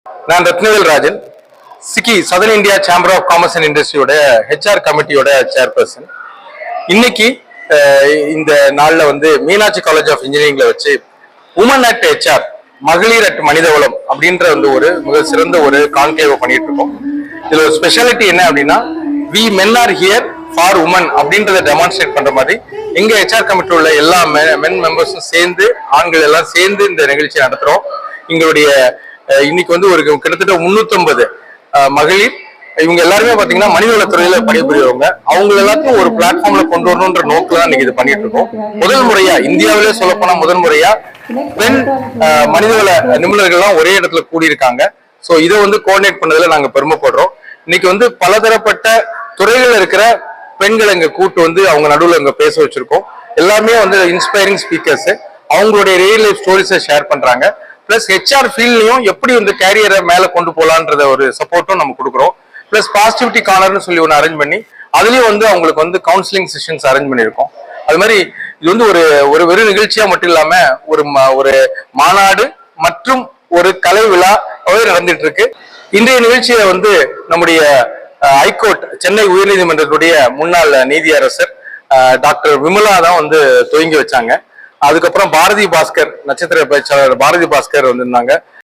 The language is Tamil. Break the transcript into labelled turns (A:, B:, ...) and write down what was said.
A: நான் Rathnavel Rajan, SICCI Southern India chamber of commerce and இண்டஸ்ட்ரியோட ஹெச்ஆர் கமிட்டியோட சேர்பர்சன். இன்னைக்கு இந்த நாளில் வந்து மீனாட்சி காலேஜ் ஆஃப் இன்ஜினியரிங்ல வச்சு உமன் அட் ஹெச்ஆர், மகளிர் அட் மனிதவளம் அப்படின்ற வந்து ஒரு மிக சிறந்த ஒரு கான்க்ளேவ் பண்ணிட்டு இருக்கோம். இதுல ஒரு ஸ்பெஷாலிட்டி என்ன அப்படின்னா, we men are here for women அப்படின்றத டெமான்ஸ்ட்ரேட் பண்ற மாதிரி எங்க ஹெச்ஆர் கமிட்டியில் உள்ள எல்லா மென் மெம்பர்ஸும் சேர்ந்து, ஆண்கள் எல்லாம் சேர்ந்து இந்த நிகழ்ச்சியை நடத்துறோம். எங்களுடைய இன்னைக்கு வந்து ஒரு கிட்டத்தட்ட 350 மகளிர், இவங்க எல்லாருமே பாத்தீங்கன்னா மனிதவளத்துறையில பணிபுரியவங்க. அவங்க எல்லாத்தையும் ஒரு பிளாட்ஃபார்ம்ல கொண்டு வரணும்ன்ற நோக்கில் தான் இன்னைக்கு இது பண்ணிட்டு இருக்கோம். முதல் முறையா இந்தியாவிலே சொல்ல போனா முதல் முறையா பெண் மனிதவள நிபுணர்கள்லாம் ஒரே இடத்துல கூடியிருக்காங்க. ஸோ இதை வந்து கோஆர்டினேட் பண்ணதுல நாங்க பெருமைப்படுறோம். இன்னைக்கு வந்து பலதரப்பட்ட துறைகள் இருக்கிற பெண்களை இங்க கூட்டு வந்து அவங்க நடுவில் இங்க பேச வச்சிருக்கோம். எல்லாமே வந்து இன்ஸ்பைரிங் ஸ்பீக்கர்ஸ், அவங்களுடைய ரியல் லைஃப் ஸ்டோரிஸை ஷேர் பண்றாங்க. பிளஸ் ஹெச்ஆர் ஃபீல்ட்லயும் எப்படி வந்து கேரியரை மேல கொண்டு போலான்றத ஒரு சப்போர்ட்டும் நம்ம கொடுக்குறோம். பிளஸ் பாசிட்டிவிட்டி கார்னர்னு சொல்லி ஒன்று அரேஞ்ச் பண்ணி அதுலயும் வந்து அவங்களுக்கு வந்து கவுன்சிலிங் செஷன்ஸ் அரேஞ்ச் பண்ணியிருக்கோம். அது மாதிரி இது வந்து ஒரு வெறும் நிகழ்ச்சியா மட்டும் இல்லாம ஒரு மாநாடு மற்றும் ஒரு கலை விழா நடந்துட்டு இருக்கு. இன்றைய நிகழ்ச்சியை வந்து நம்முடைய ஹைகோர்ட் சென்னை உயர்நீதிமன்றத்துடைய முன்னாள் நீதியரசர் டாக்டர் விமலா தான் வந்து துவங்கி வச்சாங்க. அதுக்கப்புறம் பாரதி பாஸ்கர், நட்சத்திர பேச்சாளர் பாரதி பாஸ்கர் வந்திருந்தாங்க.